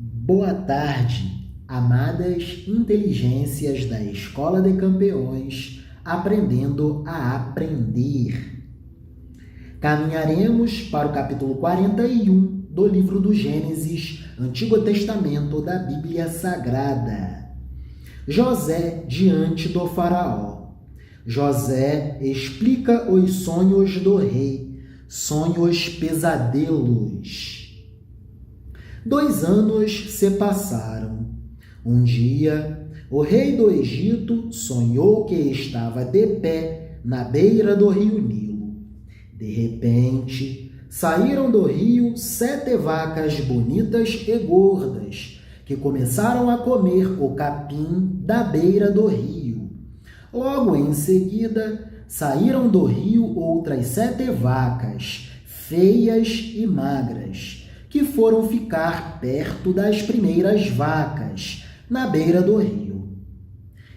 Boa tarde, amadas inteligências da Escola de Campeões, aprendendo a aprender. Caminharemos para o capítulo 41 do livro do Gênesis, Antigo Testamento da Bíblia Sagrada. José diante do faraó. José explica os sonhos do rei, sonhos pesadelos. 2 anos se passaram. Um dia, o rei do Egito sonhou que estava de pé na beira do rio Nilo. De repente, saíram do rio 7 vacas bonitas e gordas, que começaram a comer o capim da beira do rio. Logo em seguida, saíram do rio outras 7 vacas, feias e magras, que foram ficar perto das primeiras vacas, na beira do rio.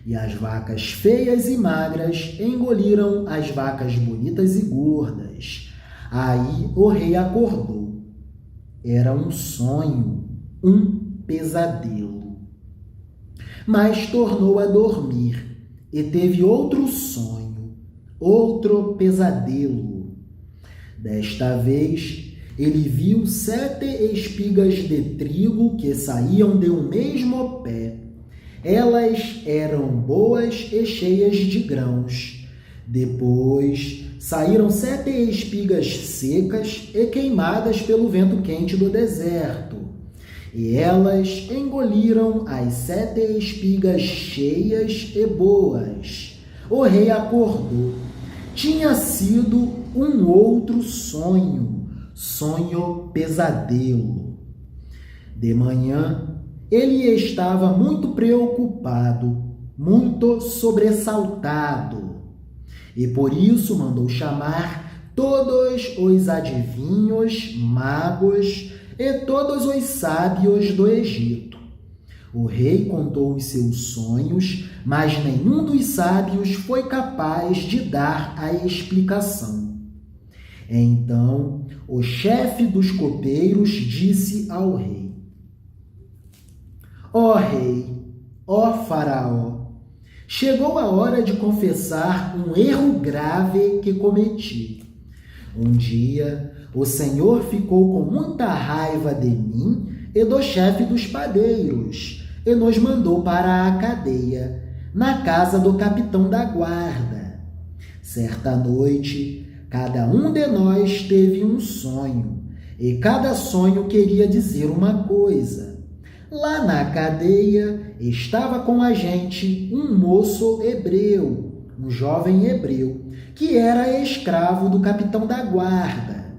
E as vacas feias e magras engoliram as vacas bonitas e gordas. Aí o rei acordou. Era um sonho, um pesadelo. Mas tornou a dormir e teve outro sonho, outro pesadelo. Desta vez, ele viu 7 espigas de trigo que saíam de um mesmo pé. Elas eram boas e cheias de grãos. Depois saíram 7 espigas secas e queimadas pelo vento quente do deserto. E elas engoliram as 7 espigas cheias e boas. O rei acordou. Tinha sido um outro sonho. Sonho pesadelo. De manhã, ele estava muito preocupado, muito sobressaltado, e por isso mandou chamar todos os adivinhos, magos e todos os sábios do Egito. O rei contou os seus sonhos, mas nenhum dos sábios foi capaz de dar a explicação. Então, o chefe dos copeiros disse ao rei: Ó rei, ó faraó, chegou a hora de confessar um erro grave que cometi. Um dia, o Senhor ficou com muita raiva de mim e do chefe dos padeiros e nos mandou para a cadeia, na casa do capitão da guarda. Certa noite, cada um de nós teve um sonho, e cada sonho queria dizer uma coisa. Lá na cadeia estava com a gente um moço hebreu, um jovem hebreu, que era escravo do capitão da guarda.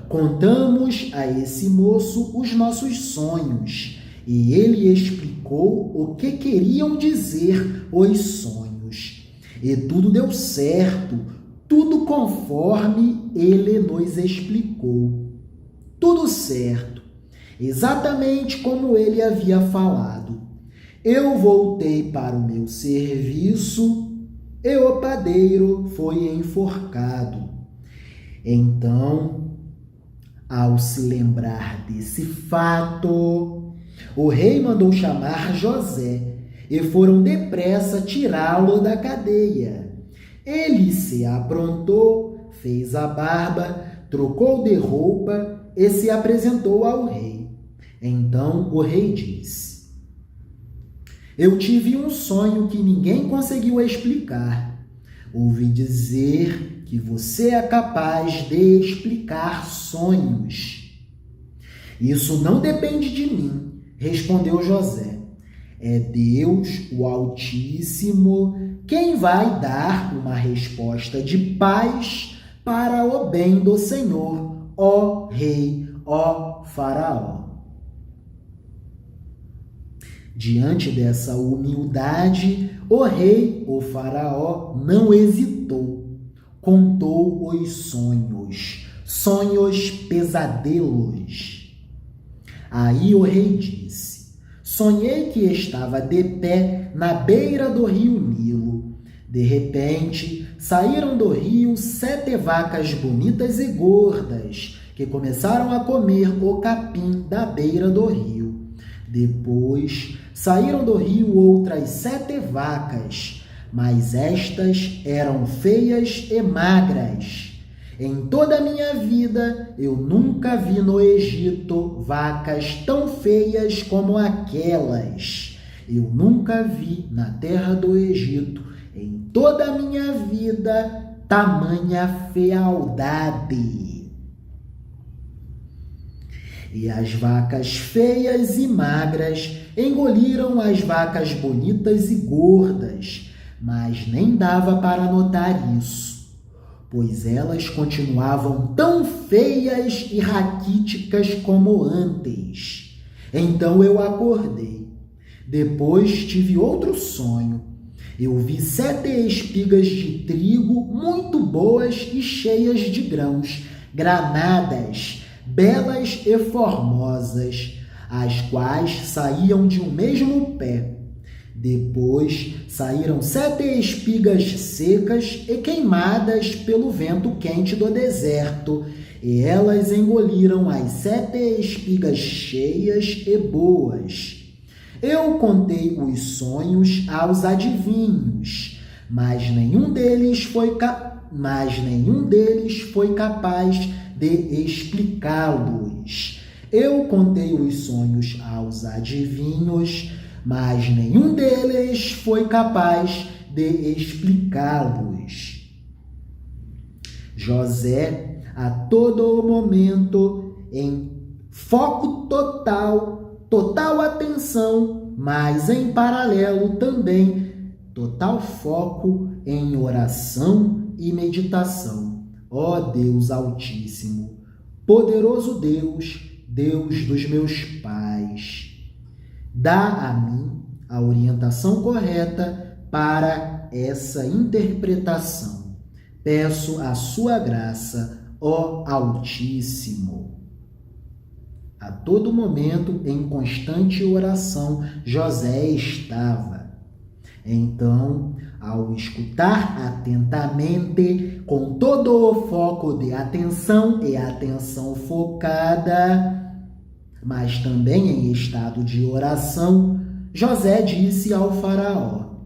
Contamos a esse moço os nossos sonhos, e ele explicou o que queriam dizer os sonhos. E tudo deu certo. Tudo conforme ele nos explicou. Tudo certo, exatamente como ele havia falado. Eu voltei para o meu serviço e o padeiro foi enforcado. Então, ao se lembrar desse fato, o rei mandou chamar José e foram depressa tirá-lo da cadeia. Ele se aprontou, fez a barba, trocou de roupa e se apresentou ao rei. Então o rei disse: Eu tive um sonho que ninguém conseguiu explicar. Ouvi dizer que você é capaz de explicar sonhos. Isso não depende de mim, respondeu José. É Deus, o Altíssimo, quem vai dar uma resposta de paz para o bem do Senhor, ó rei, ó faraó. Diante dessa humildade, o rei, o faraó, não hesitou. Contou os sonhos, sonhos pesadelos. Aí o rei disse: Sonhei que estava de pé na beira do rio Nilo. De repente, saíram do rio 7 vacas bonitas e gordas, que começaram a comer o capim da beira do rio. Depois saíram do rio outras 7 vacas, mas estas eram feias e magras. Em toda a minha vida, eu nunca vi no Egito vacas tão feias como aquelas. Eu nunca vi na terra do Egito, em toda a minha vida, tamanha fealdade. E as vacas feias e magras engoliram as vacas bonitas e gordas, mas nem dava para notar isso, pois elas continuavam tão feias e raquíticas como antes. Então eu acordei. Depois tive outro sonho. Eu vi 7 espigas de trigo muito boas e cheias de grãos, granadas, belas e formosas, as quais saíam de um mesmo pé. Depois saíram 7 espigas secas e queimadas pelo vento quente do deserto, e elas engoliram as 7 espigas cheias e boas. Eu contei os sonhos aos adivinhos, mas nenhum deles foi capaz de explicá-los. Eu contei os sonhos aos adivinhos, mas nenhum deles foi capaz de explicá-los. José, a todo momento, em foco total atenção, mas em paralelo também, total foco em oração e meditação. Ó Deus Altíssimo, poderoso Deus, Deus dos meus pais, dá a mim a orientação correta para essa interpretação. Peço a sua graça, ó Altíssimo. A todo momento, em constante oração, José estava. Então, ao escutar atentamente, com todo o foco de atenção e atenção focada, mas também em estado de oração, José disse ao faraó: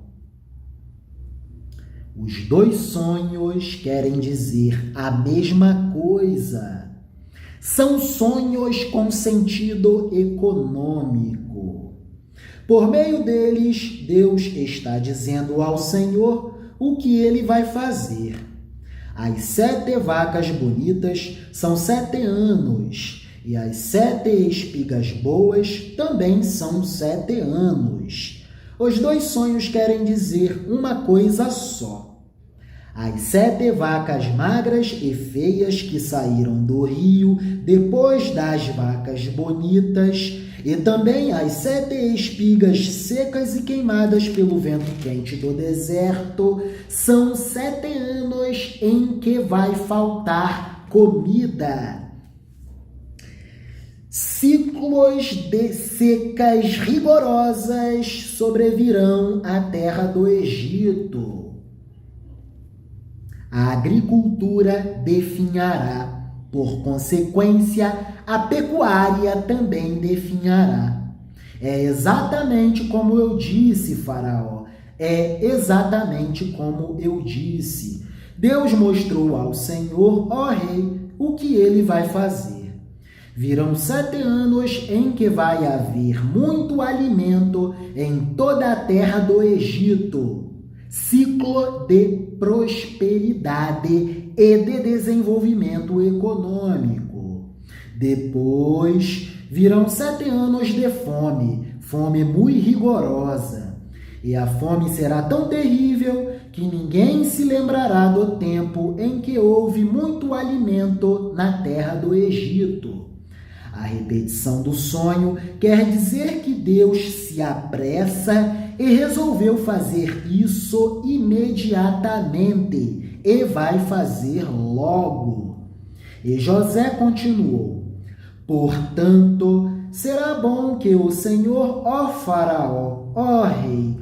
os 2 sonhos querem dizer a mesma coisa. São sonhos com sentido econômico. Por meio deles, Deus está dizendo ao Senhor o que ele vai fazer. As 7 vacas bonitas são 7 anos, e as 7 espigas boas também são 7 anos. Os 2 sonhos querem dizer uma coisa só. As 7 vacas magras e feias que saíram do rio depois das vacas bonitas, e também as 7 espigas secas e queimadas pelo vento quente do deserto, são 7 anos em que vai faltar comida. Ciclos de secas rigorosas sobrevirão à terra do Egito. A agricultura definhará, por consequência, a pecuária também definhará. É exatamente como eu disse, faraó, é exatamente como eu disse. Deus mostrou ao Senhor, ó rei, o que ele vai fazer. Virão 7 anos em que vai haver muito alimento em toda a terra do Egito. Ciclo de prosperidade e de desenvolvimento econômico. Depois virão 7 anos de fome muito rigorosa. E a fome será tão terrível que ninguém se lembrará do tempo em que houve muito alimento na terra do Egito. A repetição do sonho quer dizer que Deus se apressa e resolveu fazer isso imediatamente, e vai fazer logo. E José continuou: portanto, será bom que o Senhor, ó faraó, ó rei,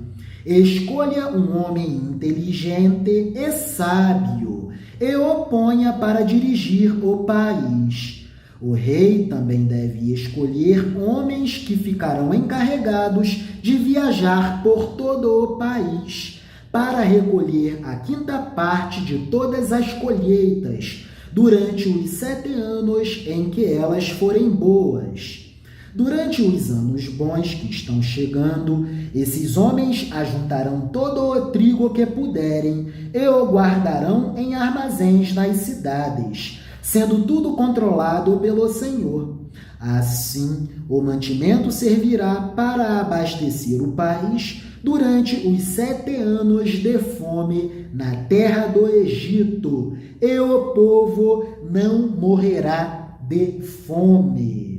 escolha um homem inteligente e sábio, e o ponha para dirigir o país. O rei também deve escolher homens que ficarão encarregados de viajar por todo o país para recolher a quinta parte de todas as colheitas durante os 7 anos em que elas forem boas. Durante os anos bons que estão chegando, esses homens ajuntarão todo o trigo que puderem e o guardarão em armazéns nas cidades, sendo tudo controlado pelo Senhor. Assim, o mantimento servirá para abastecer o país durante os 7 anos de fome na terra do Egito, e o povo não morrerá de fome.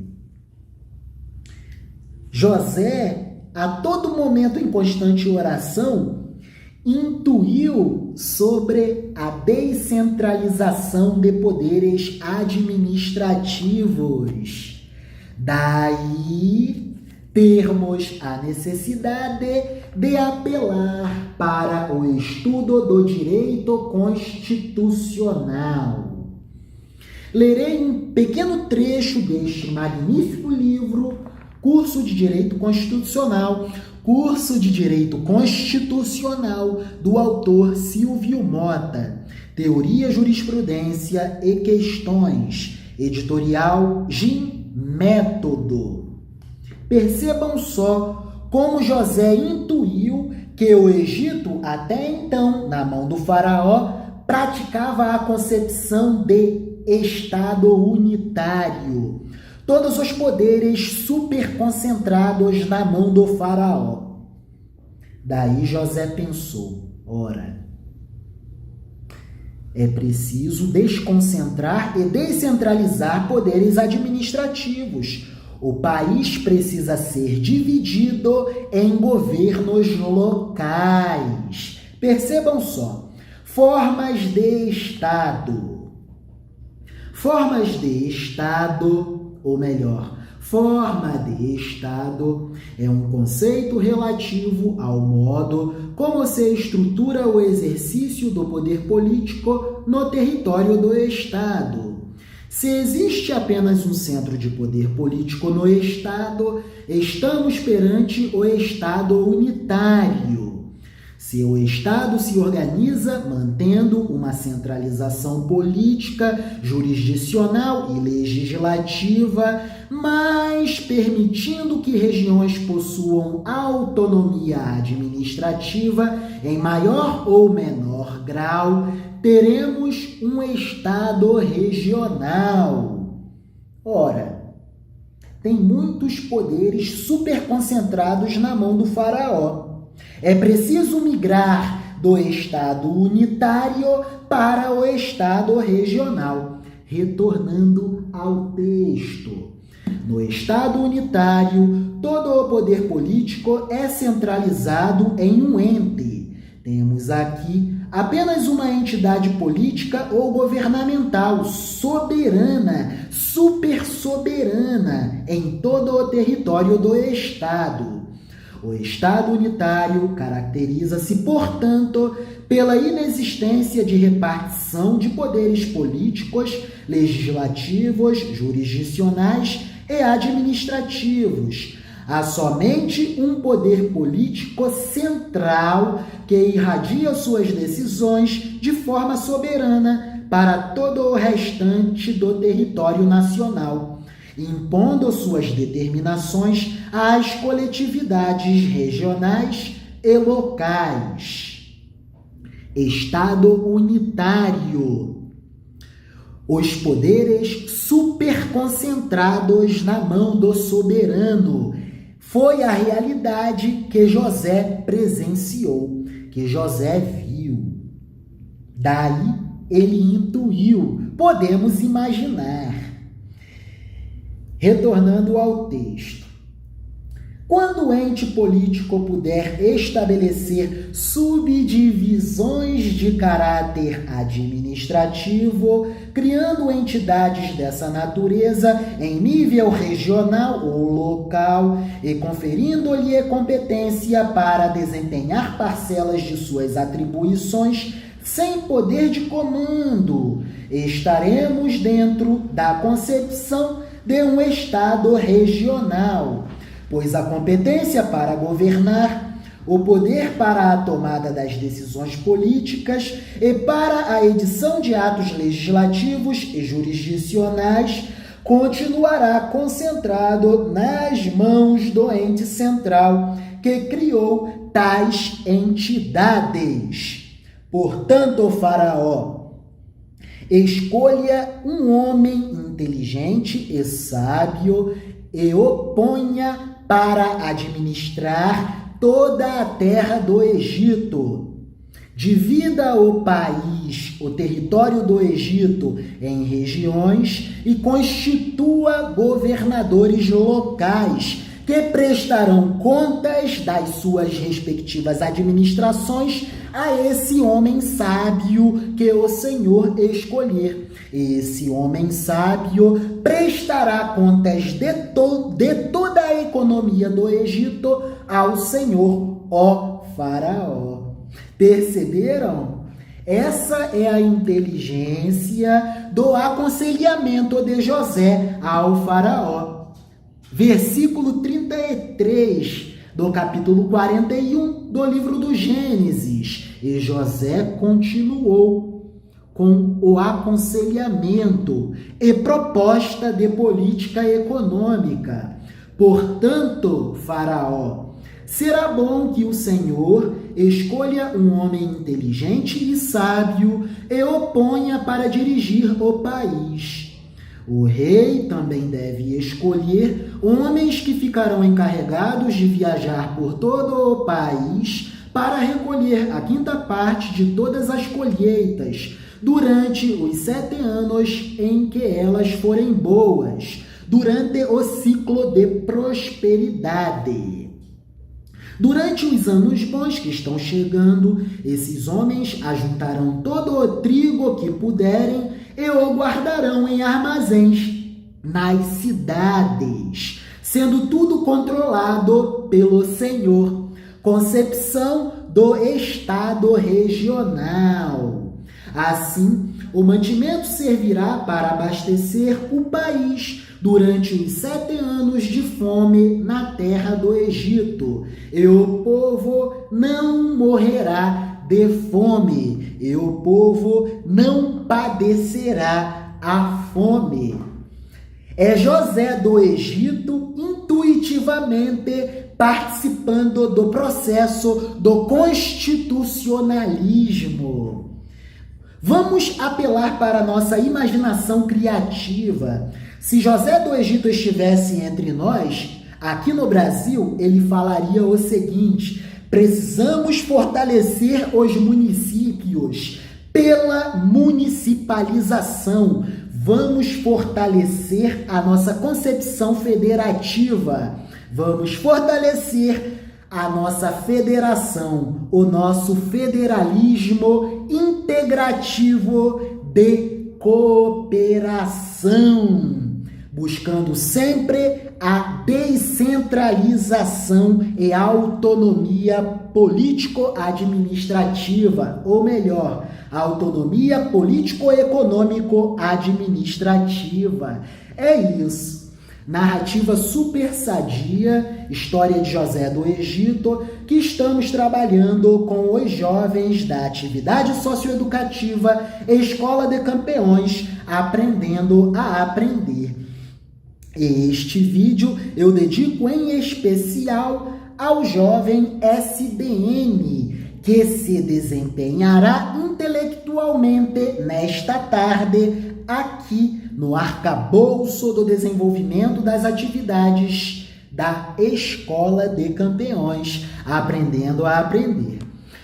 José, a todo momento em constante oração, intuiu sobre a descentralização de poderes administrativos. Daí, termos a necessidade de apelar para o estudo do direito constitucional. Lerei um pequeno trecho deste magnífico livro, Curso de Direito Constitucional, do autor Silvio Mota, Teoria, Jurisprudência e Questões, editorial Gin Método. Percebam só como José intuiu que o Egito, até então, na mão do faraó, praticava a concepção de Estado unitário. Todos os poderes superconcentrados na mão do faraó. Daí José pensou, ora, é preciso desconcentrar e descentralizar poderes administrativos. O país precisa ser dividido em governos locais. Percebam só, formas de Estado. Forma de Estado é um conceito relativo ao modo como se estrutura o exercício do poder político no território do Estado. Se existe apenas um centro de poder político no Estado, estamos perante o Estado unitário. Se o Estado se organiza mantendo uma centralização política, jurisdicional e legislativa, mas permitindo que regiões possuam autonomia administrativa em maior ou menor grau, teremos um Estado regional. Ora, tem muitos poderes superconcentrados na mão do faraó. É preciso migrar do Estado unitário para o Estado regional. Retornando ao texto. No Estado unitário, todo o poder político é centralizado em um ente. Temos aqui apenas uma entidade política ou governamental soberana, supersoberana em todo o território do Estado. O Estado unitário caracteriza-se, portanto, pela inexistência de repartição de poderes políticos, legislativos, jurisdicionais e administrativos. Há somente um poder político central que irradia suas decisões de forma soberana para todo o restante do território nacional, impondo suas determinações às coletividades regionais e locais. Estado unitário. Os poderes superconcentrados na mão do soberano. Foi a realidade que José presenciou, que José viu. Daí ele intuiu, podemos imaginar. Retornando ao texto. Quando o ente político puder estabelecer subdivisões de caráter administrativo, criando entidades dessa natureza em nível regional ou local e conferindo-lhe competência para desempenhar parcelas de suas atribuições, sem poder de comando. Estaremos dentro da concepção de um Estado regional, pois a competência para governar, o poder para a tomada das decisões políticas e para a edição de atos legislativos e jurisdicionais continuará concentrado nas mãos do ente central que criou tais entidades. Portanto, Faraó, escolha um homem inteligente e sábio e o ponha para administrar toda a terra do Egito. Divida o país, o território do Egito, em regiões e constitua governadores locais que prestarão contas das suas respectivas administrações a esse homem sábio que o Senhor escolher. Esse homem sábio prestará contas de toda a economia do Egito ao Senhor, ó Faraó. Perceberam? Essa é a inteligência do aconselhamento de José ao Faraó. Versículo 33 do capítulo 41 do livro do Gênesis. E José continuou com o aconselhamento e proposta de política econômica. Portanto, Faraó, será bom que o Senhor escolha um homem inteligente e sábio e o ponha para dirigir o país. O rei também deve escolher homens que ficarão encarregados de viajar por todo o país para recolher a quinta parte de todas as colheitas durante os 7 anos em que elas forem boas, durante o ciclo de prosperidade. Durante os anos bons que estão chegando, esses homens ajuntarão todo o trigo que puderem e o guardarão em armazéns nas cidades, sendo tudo controlado pelo Senhor. Concepção do Estado regional. Assim, o mantimento servirá para abastecer o país durante os 7 anos de fome na terra do Egito, e o povo não morrerá de fome, e o povo não padecerá a fome. É José do Egito intuitivamente participando do processo do constitucionalismo. Vamos apelar para a nossa imaginação criativa. Se José do Egito estivesse entre nós, aqui no Brasil, ele falaria o seguinte: precisamos fortalecer os municípios pela municipalização. Vamos fortalecer a nossa concepção federativa. Vamos fortalecer a nossa federação, o nosso federalismo integrativo de cooperação, buscando sempre a descentralização e autonomia político-administrativa, ou melhor, a autonomia político-econômico-administrativa. É isso. Narrativa super sadia, história de José do Egito, que estamos trabalhando com os jovens da atividade socioeducativa Escola de Campeões, aprendendo a aprender. Este vídeo eu dedico em especial ao jovem SDN, que se desempenhará intelectualmente nesta tarde aqui no arcabouço do desenvolvimento das atividades da Escola de Campeões, aprendendo a aprender.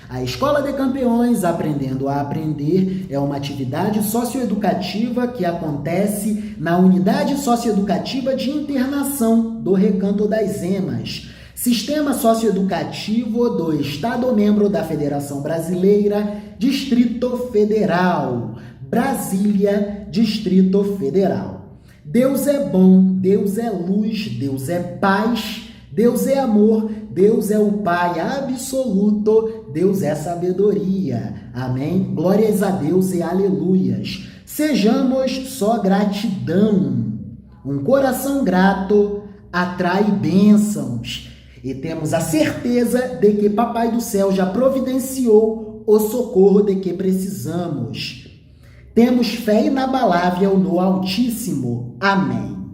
A Escola de Campeões, aprendendo a aprender, é uma atividade socioeducativa que acontece na Unidade Socioeducativa de Internação do Recanto das Emas, Sistema Socioeducativo do Estado-membro da Federação Brasileira, Distrito Federal, Brasília, Distrito Federal. Deus é bom, Deus é luz, Deus é paz, Deus é amor, Deus é o Pai absoluto, Deus é sabedoria. Amém? Glórias a Deus e aleluias. Sejamos só gratidão. Um coração grato atrai bênçãos. E temos a certeza de que Papai do Céu já providenciou o socorro de que precisamos. Temos fé inabalável no Altíssimo. Amém.